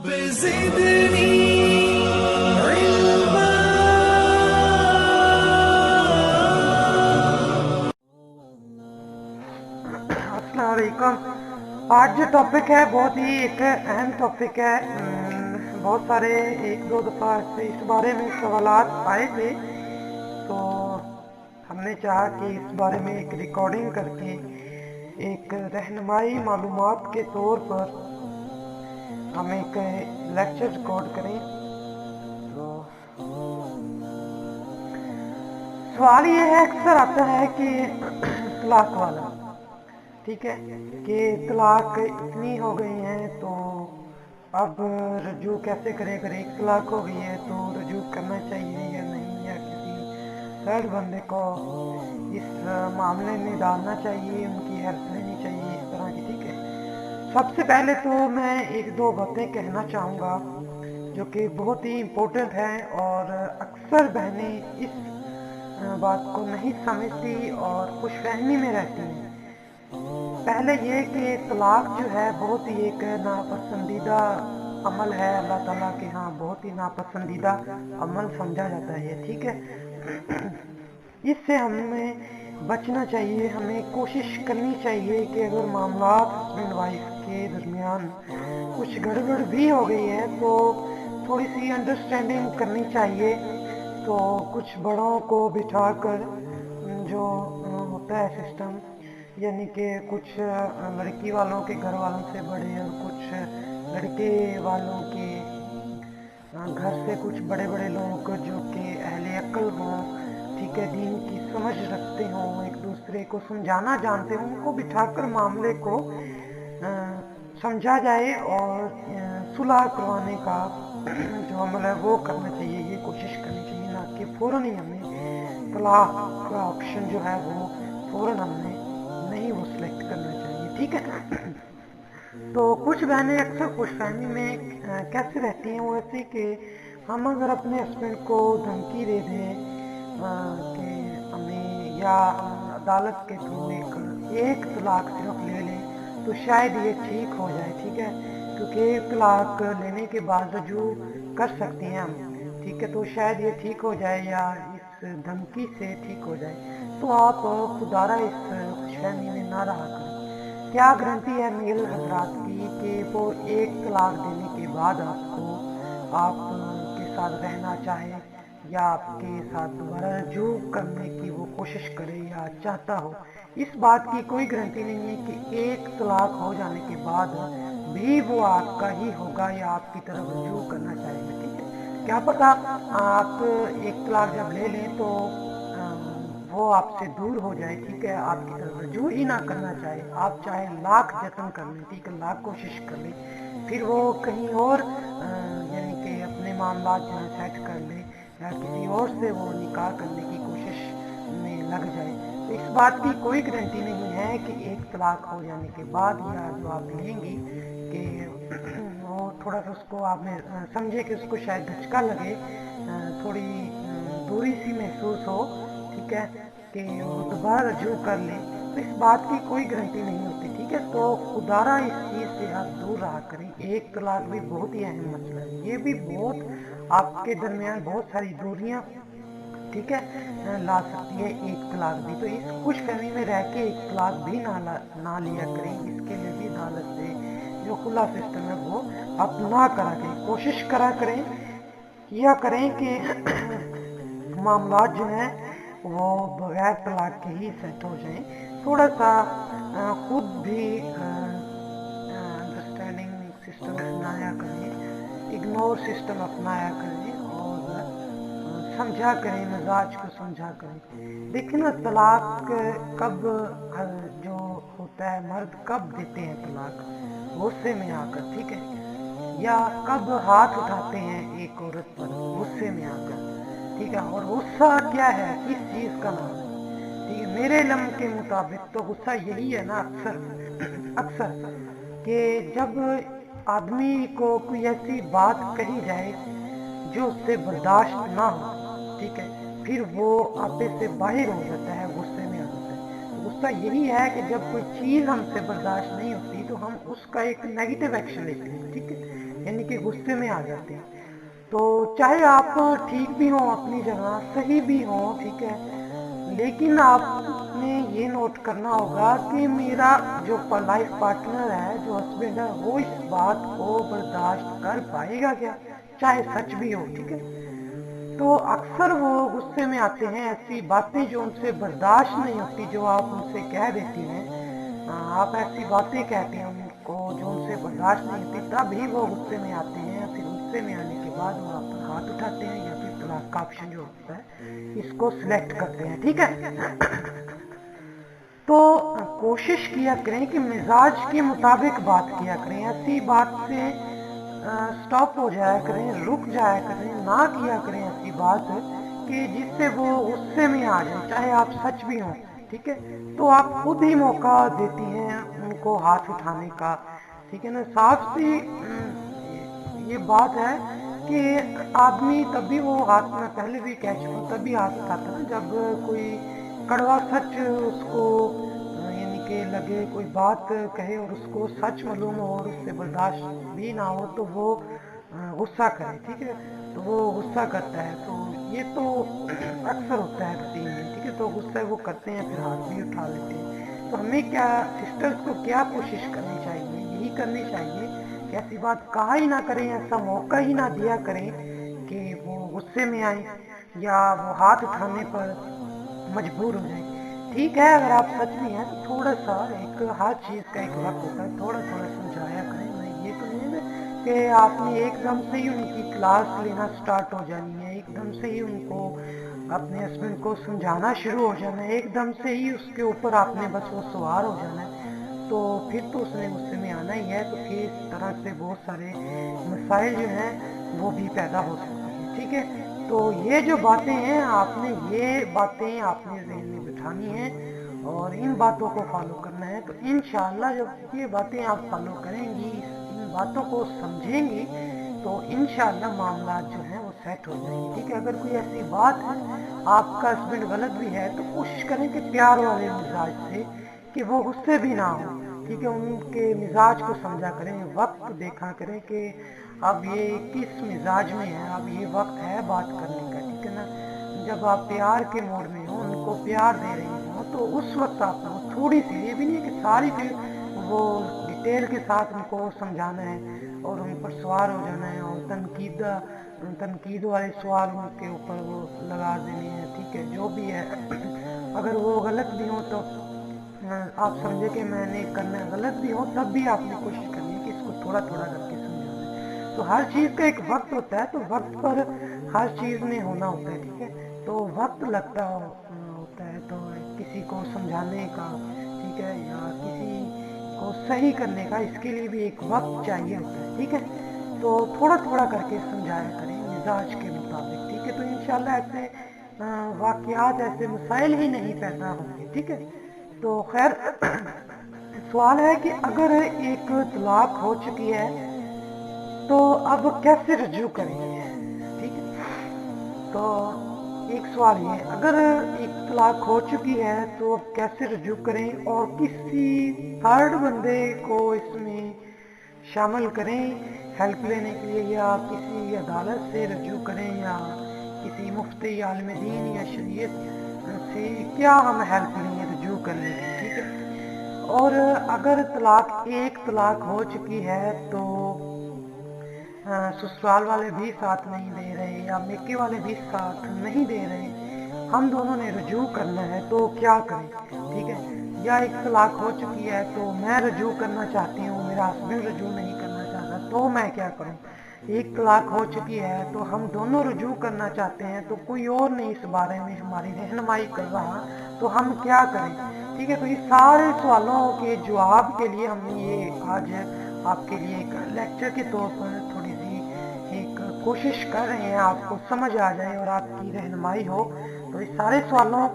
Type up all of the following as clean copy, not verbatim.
زدني علما. السلام علیکم. آج جو ٹاپک ہے بہت ہی ایک اہم ٹاپک ہے. بہت سارے ایک دو دفعہ سے اس بارے میں سوالات آئے تھے، تو ہم نے چاہا کہ اس بارے میں ایک ریکارڈنگ کر کے ایک رہنمائی معلومات کے طور پر ہم ایک لیکچر ریکارڈ کریں. تو سوال یہ ہے، اکثر آتا ہے کہ طلاق والا، ٹھیک ہے، کہ طلاق اتنی ہو گئی ہیں تو اب رجوع کیسے کرے؟ اگر ایک طلاق ہو گئی ہے تو رجوع کرنا چاہیے یا نہیں، یا کسی تھرڈ بندے کو اس معاملے میں ڈالنا چاہیے، ان کی ہیلپ لینی چاہیے، اس طرح کی. ٹھیک ہے، سب سے پہلے تو میں ایک دو باتیں کہنا چاہوں گا جو کہ بہت ہی امپورٹنٹ ہیں، اور اکثر بہنیں اس بات کو نہیں سمجھتی اور خوش فہمی میں رہتی ہیں. پہلے یہ کہ طلاق جو ہے بہت ہی ایک ناپسندیدہ عمل ہے، اللہ تعالیٰ کے ہاں بہت ہی ناپسندیدہ عمل سمجھا جاتا ہے. ٹھیک ہے، اس سے ہمیں بچنا چاہیے. ہمیں کوشش کرنی چاہیے کہ اگر معاملات ہسبینڈ وائف کے درمیان کچھ گڑبڑ بھی ہو گئی ہے تو تھوڑی سی انڈرسٹینڈنگ کرنی چاہیے. تو کچھ بڑوں کو بٹھا کر جو ہوتا ہے سسٹم، یعنی کہ کچھ لڑکی والوں کے گھر والوں سے بڑے اور کچھ لڑکے والوں کے گھر سے کچھ بڑے بڑے لوگ جو کہ اہل عقل ہوں، ٹھیک ہے، دین کی سمجھ رکھتے ہوں، ایک دوسرے کو سمجھانا جانتے ہوں، ان کو بٹھا کر معاملے کو سمجھا جائے اور صلح کروانے کا جو عمل ہے وہ کرنا چاہیے. یہ کوشش کرنی چاہیے، نہ کہ فوراً ہی ہمیں طلاق کا آپشن جو ہے وہ فوراً ہم نے نہیں وہ سلیکٹ کرنا چاہیے. ٹھیک ہے، تو کچھ بہنیں اکثر خوش فہمی میں کیسے رہتی ہیں؟ وہ ایسے کہ ہم اگر اپنے ہسبینڈ کو دھمکی دے دیں کہ ہمیں، یا عدالت کے تھرو ایک طلاق صرف لے لیں تو شاید یہ ٹھیک ہو جائے. ٹھیک ہے، کیونکہ ایک طلاق لینے کے بعد رجوع کر سکتے ہیں ہم. ٹھیک ہے، تو شاید یہ ٹھیک ہو جائے یا اس دھمکی سے ٹھیک ہو جائے. تو آپ خدا را اس خوش فہمی میں نہ رہا کریں. کیا گارنٹی ہے میل حضرات کی کہ وہ ایک طلاق دینے کے بعد آپ کے ساتھ رہنا چاہے یا آپ کے ساتھ دوبارہ رجوع کرنے کی وہ کوشش کرے یا چاہتا ہو؟ اس بات کی کوئی گارنٹی نہیں ہے کہ ایک طلاق ہو جانے کے بعد بھی وہ آپ کا ہی ہوگا یا آپ کی طرف رجوع کرنا چاہے گا. ٹھیک ہے، کیا پتا آپ ایک طلاق جب لے لیں تو وہ آپ سے دور ہو جائے. ٹھیک ہے، آپ کی طرف رجوع ہی نہ کرنا چاہے. آپ چاہے لاکھ جتن کر لیں، ٹھیک ہے، لاکھ کوشش کر لیں، پھر وہ کہیں اور یعنی کہ اپنے معاملات جو ہے سیٹ کر لے یا کسی اور سے وہ نکاح کرنے کی کوشش میں لگ جائے. تو اس بات کی کوئی گارنٹی نہیں ہے کہ ایک طلاق ہو جانے کے بعد یا جو آپ لیں گی کہ وہ تھوڑا سا اس کو آپ نے سمجھے کہ اس کو شاید دھچکا لگے، تھوڑی دوری سی محسوس ہو، ٹھیک ہے، کہ وہ دوبارہ رجوع کر لیں. تو اس بات کی کوئی گارنٹی نہیں ہوتی. ٹھیک ہے، تو خدا را اس چیز سے آپ دور رہا کریں. ایک طلاق بھی بہت ہی اہم مسئلہ ہے، یہ بھی بہت آپ کے درمیان بہت ساری دوریاں، ٹھیک ہے، لا سکتی ہے ایک طلاق بھی. تو اس خوش فہمی میں رہ کے ایک طلاق بھی نہ لیا کریں. اس کے لیے بھی عدالت سے جو خلا سسٹم ہے وہ آپ نہ کرا کریں. کوشش کرا کریں، کیا کریں کہ معاملات جو ہیں وہ بغیر طلاق کے ہی سیٹ ہو جائیں. تھوڑا سا خود بھی انڈرسٹینڈنگ سسٹم اپنایا کریں، اگنور سسٹم اپنایا کریں اور سمجھا کریں، مزاج کو سمجھا کریں. دیکھیں نا، طلاق کب جو ہوتا ہے، مرد کب دیتے ہیں طلاق؟ غصے میں آ کر، ٹھیک ہے، یا کب ہاتھ اٹھاتے ہیں ایک عورت پر؟ غصے میں آ کر، ٹھیک ہے. اور غصہ کیا ہے، کس چیز کا نام ہے؟ ٹھیک ہے، میرے علم کے مطابق تو غصہ یہی ہے نا، اکثر کہ جب آدمی کو کوئی ایسی بات کہی جائے جو اس سے برداشت نہ ہو، ٹھیک ہے، پھر وہ آپے سے باہر ہو جاتا ہے، غصے میں آ جاتا ہے. تو غصہ یہی ہے کہ جب کوئی چیز ہم سے برداشت نہیں ہوتی تو ہم اس کا ایک نیگیٹو ایکشن لیتے ہیں. ٹھیک ہے، यानी कि गुस्से में आ जाते हैं। तो चाहे आप ठीक भी हों अपनी जगह, सही भी हों, ठीक है, लेकिन आपने ये नोट करना होगा कि मेरा जो लाइफ पार्टनर है, जो हस्बैंड है, वो इस बात को बर्दाश्त कर पाएगा क्या, चाहे सच भी हो, ठीक है। तो अक्सर वो गुस्से में आते हैं, ऐसी बातें जो उनसे बर्दाश्त नहीं होती, जो आप उनसे कह देती हैं, आप ऐसी बातें कहते हैं उनको जो उनसे बर्दाश्त नहीं होती, तभी वो गुस्से में आते हैं। फिर गुस्से में आने के बाद वो आप पर हाथ उठाते हैं या फिर तलाक का ऑप्शन जो होता है इसको सिलेक्ट करते हैं, ठीक है। तो कोशिश किया करें कि मिजाज के मुताबिक बात किया करें, ऐसी बात से स्टॉप हो जाया करें, रुक जाया करें, ना किया करें ऐसी बात कि जिससे वो गुस्से में आ जाए, चाहे आप सच भी हों, ठीक है। तो आप खुद ही मौका देती हैं उनको हाथ उठाने का, ठीक है ना। साफ सी ये बात है कि आदमी तभी वो हाथ में, पहले भी कह चुका, तभी हाथ उठाता है जब कोई कड़वा सच उसको यानी कि लगे, कोई बात कहे और उसको सच मालूम हो और उससे बर्दाश्त भी ना हो तो वो गुस्सा करे, ठीक है। तो वो गुस्सा करता है, तो ये तो अक्सर होता है रूटीन में, ठीक है। तो गुस्सा वो करते हैं, फिर हाथ भी उठा लेते हैं। तो हमें क्या, सिस्टर्स को क्या कोशिश करनी चाहिए, यही करनी चाहिए कि ऐसी बात कहा ही ना करें, ऐसा मौका ही ना दिया करें कि वो गुस्से में आए या वो हाथ उठाने पर मजबूर हो जाए। ठीक है, अगर आप सच में हैं तो थोड़ा सा, एक हर चीज़ का एक वक्त होता है, थोड़ा थोड़ा समझाया करें। मैं ये तो नहीं है कि आपने एकदम से ही उनकी क्लास लेना स्टार्ट हो जानी है, एकदम से ही उनको अपने हस्बैंड को समझाना शुरू हो जाना है, एकदम से ही उसके ऊपर आपने बस वो सवार हो जाना है, तो फिर तो उसने गुस्से में आना ही है। तो फिर इस तरह से बहुत सारे मसाइल जो हैं वो भी पैदा हो सकते हैं, ठीक है। तो ये जो बातें हैं, ये बातें आपने ज़हन में बिठानी है और इन बातों को फॉलो करना है। तो इंशाअल्लाह जब ये बातें आप फॉलो करेंगी, इन बातों को समझेंगी, तो इंशाअल्लाह मामला जो है वो सेट हो जाएंगे, ठीक है। अगर कोई ऐसी बात है, आपका हस्बैंड गलत भी है, तो कोशिश करें कि प्यार वाले मिजाज से, कि वो गुस्से भी ना हो, ठीक है। उनके मिजाज को समझा करें, वक्त देखा करें कि अब ये किस मिजाज में है, अब ये वक्त है बात करने का, ठीक है ना। जब आप प्यार के मोड में हो, उनको प्यार दे रही हो, तो उस वक्त आपको थोड़ी सी, ये भी नहीं कि सारी फिर वो डिटेल के साथ उनको समझाना है और उन पर सवार हो जाना है और तनकीद वाले सवाल उनके ऊपर वो लगा देने हैं, ठीक है। जो भी है अगर वो गलत भी हो तो आप समझे कि मैंने करना गलत भी हो, तब भी आपने कोशिश करनी है कि इसको थोड़ा थोड़ा करके समझाना है। तो हर चीज़ का एक वक्त होता है, तो वक्त पर हर चीज़ में होना होता है, ठीक है। तो वक्त लगता होता है तो किसी को समझाने का, ठीक है, या किसी को सही करने का, इसके लिए भी एक वक्त चाहिए होता है, ठीक है। तो थोड़ा थोड़ा करके समझाया करें मिजाज के मुताबिक, ठीक है। तो इंशाल्लाह ऐसे वाक़यात, ऐसे मसाइल ही नहीं पैदा होंगे, ठीक है। तो खैर सवाल है कि अगर एक तलाक हो चुकी है तो अब कैसे रजू करेंगे, ठीक है। तो एक सवाल ये, अगर एक तलाक हो चुकी है तो अब कैसे रजू करें और किसी थर्ड बंदे को इसमें शामिल करें हेल्प लेने के लिए, या किसी अदालत से रजू करें, या किसी मुफ्ती आलिम दीन या शरीयत से क्या हम हेल्प लेंगे रजू करने की, ठीक है। और अगर एक तलाक हो चुकी है तो ससुराल वाले भी साथ नहीं दे रहे या मेके वाले भी साथ नहीं दे रहे, हम दोनों ने रजू करना है, तो क्या करें, ठीक है। या एक तलाक हो चुकी है तो मैं रजू करना चाहती हूँ, मेरा हस्बैंड रजू नहीं करना चाहता, तो मैं क्या करूँ। एक तलाक हो चुकी है तो हम दोनों रजू करना चाहते हैं, तो कोई और नहीं इस बारे में हमारी रहनुमाई कर रहा, तो हम क्या करें, ठीक है। तो ये सारे सवालों के जवाब के लिए हमने ये आज आपके लिए एक लेक्चर के तौर पर थोड़ी सी एक कोशिश कर रहे हैं, आपको समझ आ जाए और आपकी रहनुमाई हो। तो इस सारे सवालों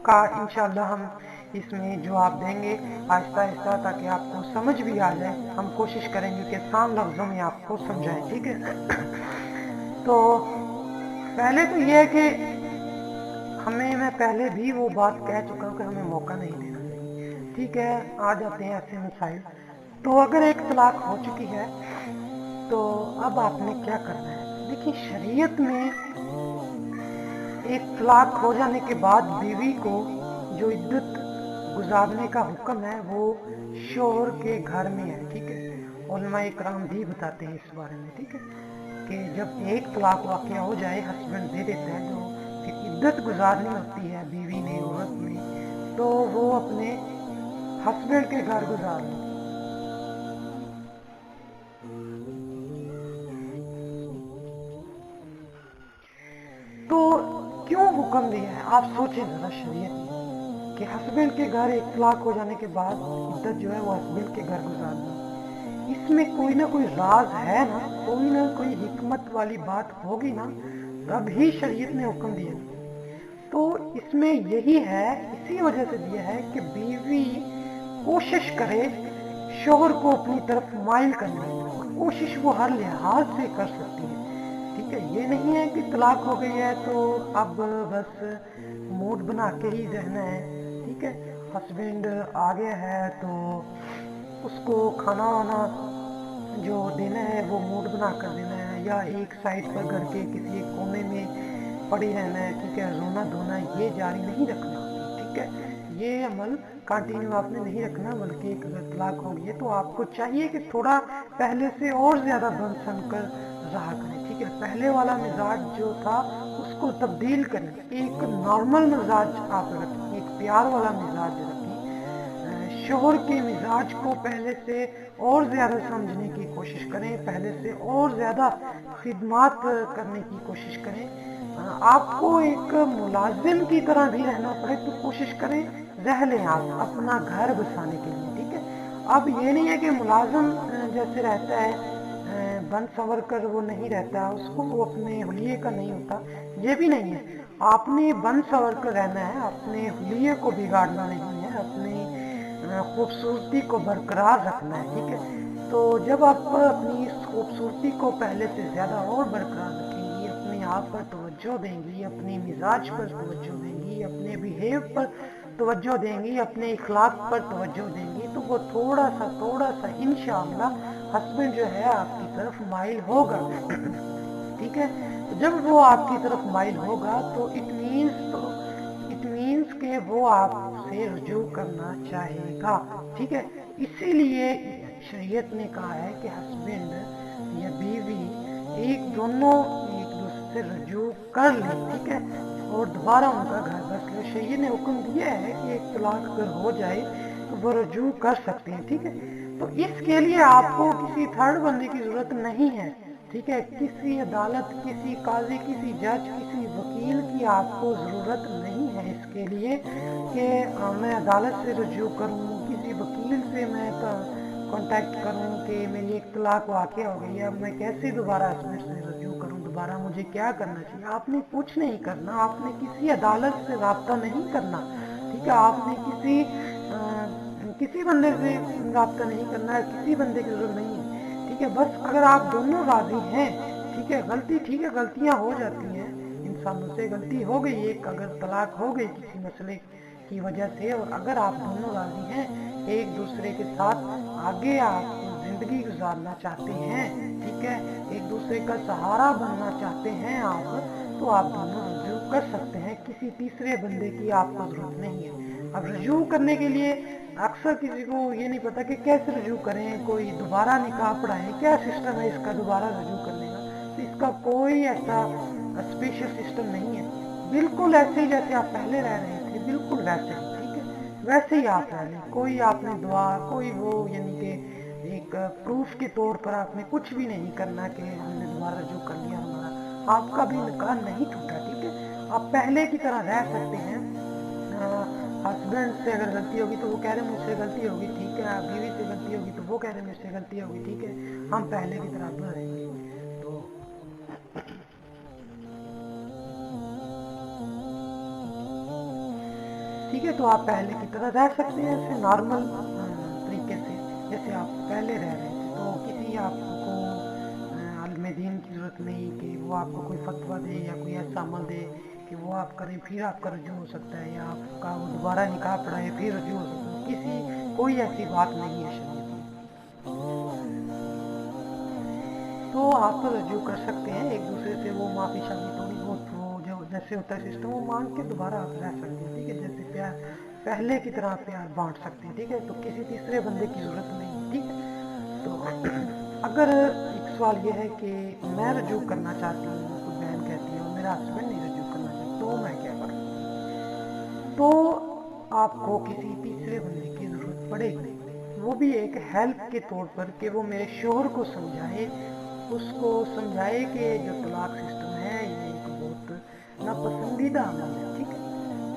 का इंशाल्लाह हम इसमें जवाब देंगे आहिस्ता आहिस्ता, ताकि आपको समझ भी आ जाए। हम कोशिश करेंगे कि आसान लफ्ज़ों में आपको समझाएं, ठीक है। तो पहले तो ये है कि मैं पहले भी वो बात कह चुका हूँ कि हमें मौका नहीं देना चाहिए, ठीक है। आ जाते हैं ऐसे मसाइल। तो अगर एक तलाक हो चुकी है तो अब आपने क्या करना है? देखिए, शरीयत में एक तलाक हो जाने के बाद बीवी को जो इद्दत गुजारने का हुक्म है वो शोहर के घर में है, ठीक है। उलमा इकराम भी बताते हैं इस बारे में, ठीक है, कि जब एक तलाक वाक़या हो जाए, हस्बैंड दे देता है, जो फिर इद्दत गुजारनी होती है बीवी ने, औरत ने, तो वो अपने हस्बैंड के घर गुजार ले। तो क्यों हुक्म दिया है? आप सोचें जरा शरीयत में कि हस्बैंड के घर एक तलाक हो जाने के बाद इद्दत जो है वो हस्बैंड के घर गुजारना, इसमें कोई ना कोई राज है ना, कोई ना कोई हिकमत वाली बात होगी ना, तभी शरीयत ने हुक्म दिया। तो इसमें यही है, इसी वजह से दिया है कि बीवी कोशिश करे शोहर को अपनी तरफ माइल करने की, कोशिश वो हर लिहाज से कर सकती है, ठीक है। ये नहीं है कि तलाक हो गई है तो अब बस मूड बना के ही रहना है, ठीक है। हस्बैंड आ गया है तो उसको खाना वाना जो देना है वो मूड बना कर देना है, या एक साइड पर घर के किसी एक कोने में पड़ी रहना है, ठीक है। रोना धोना ये जारी नहीं रखना, ठीक है। ये अमल कंटिन्यू आपने नहीं रखना, बल्कि एक अगर तलाक हो गई है तो आपको चाहिए कि थोड़ा पहले से और ज्यादा बन सन कर रहा करें, ठीक है। पहले वाला मिजाज जो था उसको तब्दील करें, एक नॉर्मल मिजाज आप रखें, एक प्यार वाला मिजाज रखें, शोहर के मिजाज को पहले से और ज्यादा समझने की कोशिश करें, पहले से और ज्यादा खिदमत करने की कोशिश करें। आपको एक मुलाजिम की तरह भी रहना पड़े तो कोशिश करें रह लें आप अपना घर बसाने के लिए, ठीक है। अब ये नहीं है कि मुलाजिम जैसे रहता है बन संवर कर वो नहीं रहता, उसको वो अपने हुलिये का नहीं होता, ये भी नहीं है। आपने बन संवर कर रहना है, अपने हुलिये को बिगाड़ना नहीं है, अपनी खूबसूरती को बरकरार रखना है, ठीक है। तो जब आप अपनी इस खूबसूरती को पहले से ज्यादा और बरकरार रखेंगी, अपने आप पर तवज्जो देंगी, अपने मिजाज पर तवज्जो देंगी, अपने बिहेव पर तवज्जो देंगी, अपने इखलाक पर तवज्जो देंगी, तो वो थोड़ा सा इंशाअल्लाह हस्बैंड जो है आपकी तरफ माइल होगा, ठीक है। तो जब वो आपकी तरफ माइल होगा तो इट मीन्स के वो आपसे रुजू करना चाहेगा, ठीक है। इसीलिए शरीयत ने कहा है कि हस्बैंड या बीवी दोनों एक दूसरे से रुजू कर ले, ठीक है, और दोबारा उनका घर बस ले। शरीयत ने हुक्म दिया है कि एक तलाक अगर हो जाए तो वो रुजू कर सकते हैं, ठीक है। तो इसके लिए आपको किसी थर्ड बंदे की जरूरत नहीं है, ठीक है। किसी अदालत, किसी काजी, किसी जज, किसी वकील की आपको जरूरत नहीं है इसके लिए कि मैं अदालत से रुजू करूं, किसी वकील से मैं कांटेक्ट करूं कि मेरी एक तलाक वाक़या हो गई है, अब मैं कैसे दोबारा हस्बैंड से रुजू करूं, दोबारा मुझे क्या करना चाहिए। आपने कुछ नहीं करना, आपने किसी अदालत से राब्ता नहीं करना, ठीक है। आपने किसी बंदे से राब्ता नहीं करना है, किसी बंदे की जरूरत नहीं है, ठीक है। बस अगर आप दोनों राजी हैं, ठीक है, गलती ठीक है, गलतियां हो जाती हैं, इंसानों से गलती हो गई, एक अगर तलाक हो गई किसी मसले की वजह से, और अगर आप दोनों राजी हैं, एक दूसरे के साथ आगे आप जिंदगी गुजारना चाहते हैं, ठीक है, एक दूसरे का सहारा बनना चाहते हैं आप, तो आप दोनों रुजू कर सकते हैं, किसी तीसरे बंदे की आपको जरूरत नहीं है। अब रुजू करने के लिए अक्सर किसी को ये नहीं पता कि कैसे रुजू करें, कोई दोबारा निकाह पढ़ाएं, क्या सिस्टम है इसका दोबारा रुजू करने का। तो इसका कोई ऐसा स्पेशल सिस्टम नहीं है, बिल्कुल ऐसे ही जैसे आप पहले रह रहे थे, बिल्कुल वैसे ही, ठीक है, वैसे ही आप रह लें। कोई आपने दुआ, कोई वो यानी कि एक प्रूफ के तौर पर आपने कुछ भी नहीं करना कि हमने दोबारा रुजू कर लिया, हमारा आपका भी निकाह नहीं टूटा, ठीक है। आप पहले की तरह रह सकते हैं। हस्बैंड से अगर गलती होगी तो वो कह रहे मुझसे गलती होगी, ठीक है। बीवी से गलती होगी तो वो कह रहे मुझसे गलती होगी, ठीक है। हम पहले की तरह रहेंगे, तो ठीक है। तो आप पहले की तरह रह सकते हैं ऐसे नॉर्मल तरीके से जैसे आप पहले रह रहे थे। तो किसी आपको आलिम दीन की जरूरत नहीं कि वो आपको कोई फतवा दे या कोई ऐसा अमल दे कि वो आप करें फिर आपका रुजू हो सकता है, या आपका वो दोबारा निकाह पढ़ाए फिर रुजू हो सकता है, कोई ऐसी बात नहीं है शरीयत में। तो आप रजू कर सकते हैं एक दूसरे से, वो माफ़ी शाफी थोड़ी बहुत वो जो जैसे होता है सिस्टम वो मांग के दोबारा आप रह सकते हैं, ठीक है। जैसे प्यार पहले की तरह प्यार बांट सकते हैं, ठीक है। तो किसी तीसरे बंदे की ज़रूरत नहीं है, ठीक है। तो अगर एक सवाल ये है कि मैं रजू करना चाहती हूँ, कोई बहन कहती है और मेरा हस्बैंड नहीं रजू करना चाहता, तो मैं क्या करूँ? तो आपको किसी तीसरे बंदे की ज़रूरत पड़ेगी, वो भी एक हेल्प के तौर पर, कि वो मेरे शोहर को समझाए, उसको समझाए कि जो तलाक सिस्टम है ये एक बहुत नापसंदीदा अमल है, ठीक है।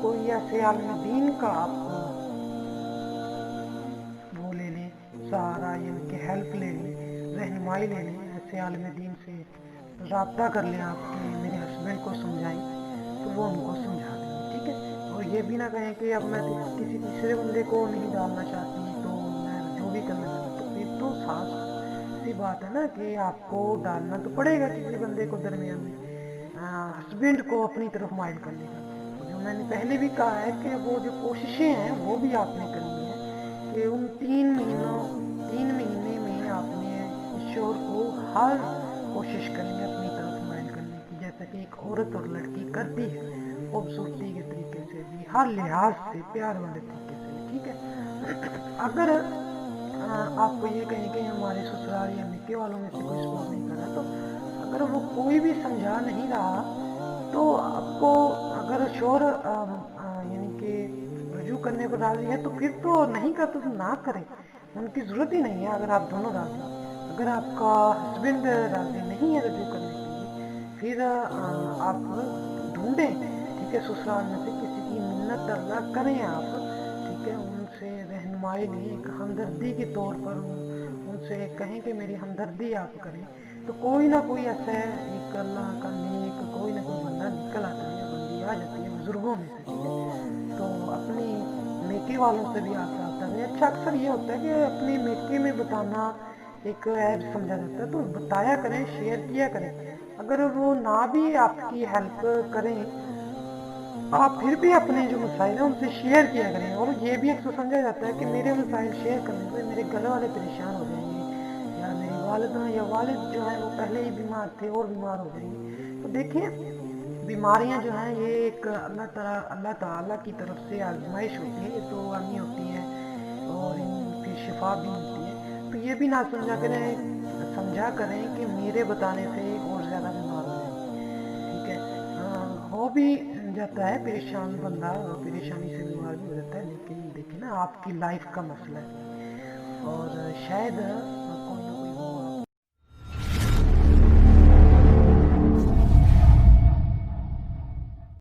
कोई ऐसे आलिम दीन का आप वो ले लें, सहारा यानी कि हेल्प ले लें, रहनुमाई ले लें, ऐसे आलिम दीन से रब्ता कर लें आप कि मेरे हस्बैंड को समझाएं, तो वो उनको समझा देंगे, ठीक है। और ये भी ना कहें कि अब मैं किसी तीसरे बंदे को नहीं डालना चाहती, तो मैं जो भी करना चाहती, तो फिर तो साफ सी बात है ना कि आपको डालना तो पड़ेगा किसी बंदे को दरमियान में, हस्बैंड को अपनी तरफ माइल करने का। तो जो मैंने पहले भी कहा है कि वो जो कोशिशें हैं वो भी आपने करनी है, कि उन 3 महीने में आपने ईश्वर को हर कोशिश करनी है अपनी तरफ माइल करने की, जैसा कि एक औरत और लड़की करती है, खूबसूरती के तरीके से भी, हर लिहाज से प्यार वाले तरीके से भी, ठीक है। अगर आपको ये कहें कि हमारे ससुराल या मिक्के वालों में से कोई सपोर्ट नहीं कर रहा, तो अगर वो कोई भी समझा नहीं रहा, तो आपको अगर शोर यानी कि रजू करने को राजी है, तो फिर तो नहीं करते तो ना करें, उनकी ज़रूरत ही नहीं है। अगर आप दोनों राजी, अगर आपका हस्बैंड राजी नहीं है रजू करने के लिए, फिर आप ढूंढें, ठीक है, ससुराल में से किसी की मिन्नत अल्लाह करें आप, ठीक है, उनसे रहनुमाई लें, एक हमदर्दी के तौर पर उनसे कहें कि मेरी हमदर्दी आप करें, तो कोई ना कोई ऐसा एक अल्लाह का नेक कोई ना कोई बंदा निकल आता है, बंदी आ जाती है बुजुर्गों में से, ठीक है। तो अपनी मेके वालों से भी आप रब्ता करें। अच्छा, अक्सर ये होता है कि अपने मेके में बताना एक ऐब समझा जाता है, तो बताया करें, शेयर किया करें। अगर वो ना भी आपकी हेल्प करें, आप फिर भी अपने जो मसाइल हैं उनसे शेयर किया करें। और ये भी अक्सर समझा जाता है कि मेरे मसाइल शेयर करने से मेरे घर वाले परेशान हो जाएंगे, या मेरी वालिदा या वालिद जो है वो पहले ही बीमार थे और बीमार हो जाएंगे। तो देखिए, बीमारियां जो हैं ये एक अल्लाह ताला की तरफ से आजमाइश होती है, ये तो आनी होती है, और इनकी शिफा भी होती है। तो ये भी ना समझा करें कि मेरे बताने से और ज़्यादा बीमार हो जाएंगे, ठीक है। हो भी जाता है परेशान बंदा, परेशानी से बीमार भी हो जाता है, लेकिन देखिए ना, आपकी लाइफ का मसला है, और शायद कोई ना